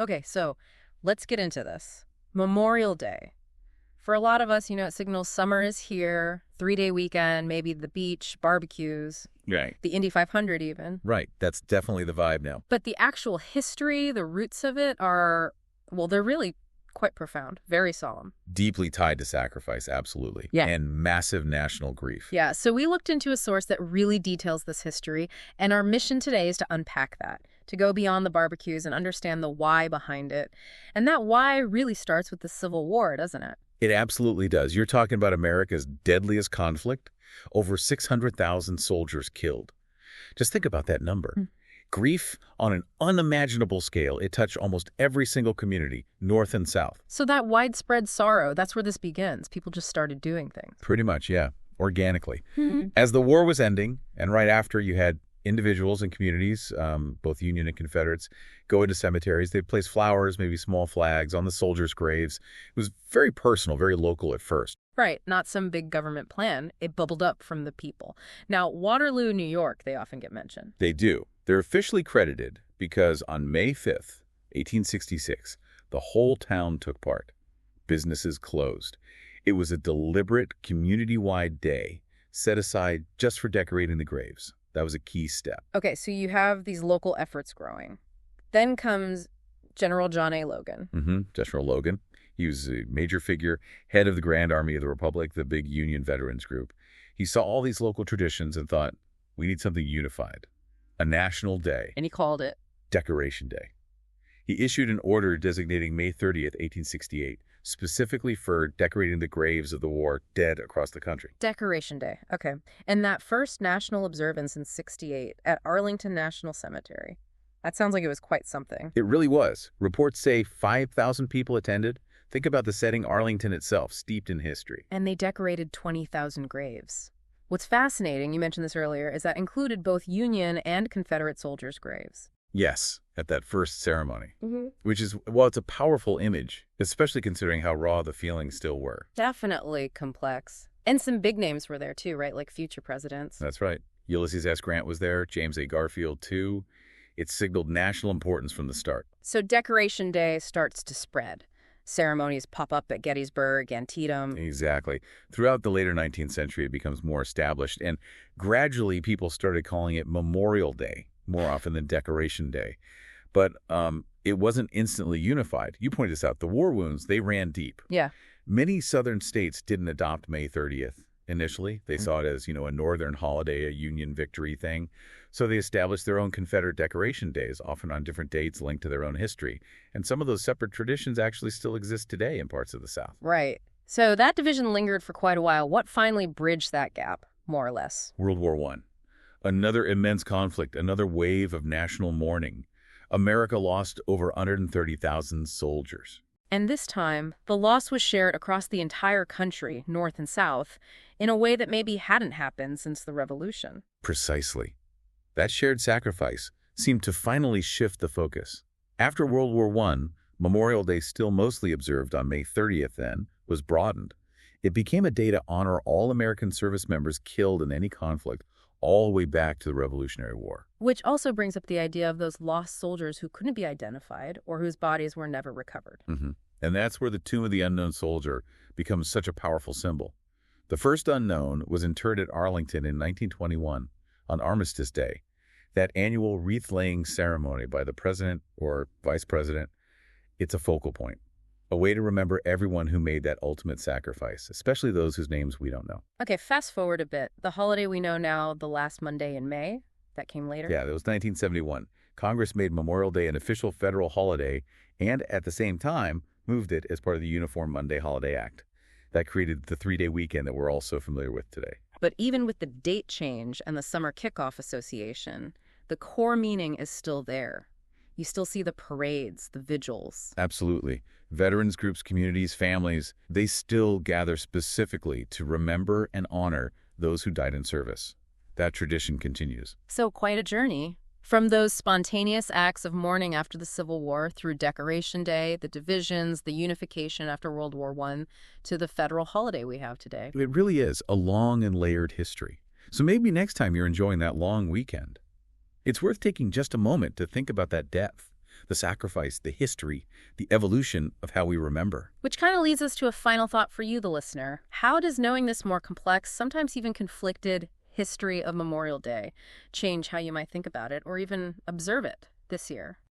Okay, so let's get into this. Memorial Day. For a lot of us, it signals summer is here, 3-day weekend, maybe the beach, barbecues, Right. the Indy 500 even. Right. That's definitely the vibe now. But the actual history, the roots of it are, well, they're really quite profound, very solemn. Deeply tied to sacrifice, absolutely. Yeah. And massive national grief. Yeah, so we looked into a source that really details this history, and our mission today is to unpack that, to go beyond the barbecues and understand the why behind it. And that why really starts with the Civil War, doesn't it? It absolutely does. You're talking about America's deadliest conflict. Over 600,000 soldiers killed. Just think about that number. Grief on an unimaginable scale. It touched almost every single community, north and south. So that widespread sorrow, that's where this begins. People just started doing things. Pretty much, yeah, organically. As the war was ending, and right after, you had individuals and communities, both Union and Confederates, go into cemeteries. They'd place flowers, maybe small flags, on the soldiers' graves. It was very personal, very local at first. Right, not some big government plan. It bubbled up from the people. Now, Waterloo, New York, they often get mentioned. They do. They're officially credited because on May 5th, 1866, the whole town took part. Businesses closed. It was a deliberate, community-wide day set aside just for decorating the graves. That was a key step. Okay, so you have these local efforts growing. Then comes General John A. Logan. General Logan. He was a major figure, head of the Grand Army of the Republic, the big Union veterans group. He saw all these local traditions and thought, we need something unified. A national day. And he called it Decoration Day. He issued an order designating May 30th, 1868, specifically for decorating the graves of the war dead across the country. Decoration Day. Okay. And that first national observance in 68 at Arlington National Cemetery. That sounds like it was quite something. It really was. Reports say 5,000 people attended. Think about the setting, Arlington itself, steeped in history. And they decorated 20,000 graves. What's fascinating, you mentioned this earlier, is that included both Union and Confederate soldiers' graves. Yes, at that first ceremony, which is, well, it's a powerful image, especially considering how raw the feelings still were. Definitely complex. And some big names were there too, right? Like future presidents. That's right. Ulysses S. Grant was there, James A. Garfield too. It signaled national importance from the start. So Decoration Day starts to spread. Ceremonies pop up at Gettysburg, Antietam. Exactly. Throughout the later 19th century, it becomes more established, and gradually people started calling it Memorial Day more often than Decoration Day. But it wasn't instantly unified. You pointed this out. The war wounds, they ran deep. Yeah. Many southern states didn't adopt May 30th initially. They saw it as, a northern holiday, a Union victory thing. So they established their own Confederate decoration days, often on different dates linked to their own history. And some of those separate traditions actually still exist today in parts of the South. Right. So that division lingered for quite a while. What finally bridged that gap, more or less? World War I. Another immense conflict, another wave of national mourning. America lost over 130,000 soldiers. And this time, the loss was shared across the entire country, North and South, in a way that maybe hadn't happened since the Revolution. Precisely. That shared sacrifice seemed to finally shift the focus. After World War I, Memorial Day, still mostly observed on May 30th then, was broadened. It became a day to honor all American service members killed in any conflict, all the way back to the Revolutionary War. Which also brings up the idea of those lost soldiers who couldn't be identified or whose bodies were never recovered. And that's where the Tomb of the Unknown Soldier becomes such a powerful symbol. The first unknown was interred at Arlington in 1921 on Armistice Day, that annual wreath-laying ceremony by the president or vice president. It's a focal point, a way to remember everyone who made that ultimate sacrifice, especially those whose names we don't know. Okay, fast forward a bit. The holiday we know now, the last Monday in May, that came later? Yeah, that was 1971. Congress made Memorial Day an official federal holiday and, at the same time, moved it as part of the Uniform Monday Holiday Act. That created the 3-day weekend that we're all so familiar with today. But even with the date change and the Summer Kickoff Association, the core meaning is still there. You still see the parades, the vigils. Absolutely. Veterans groups, communities, families, they still gather specifically to remember and honor those who died in service. That tradition continues. So quite a journey. From those spontaneous acts of mourning after the Civil War through Decoration Day, the divisions, the unification after World War I, to the federal holiday we have today. It really is a long and layered history. So maybe next time you're enjoying that long weekend, it's worth taking just a moment to think about that depth, the sacrifice, the history, the evolution of how we remember. Which kind of leads us to a final thought for you, the listener. How does knowing this more complex, sometimes even conflicted, history of Memorial Day change how you might think about it or even observe it this year?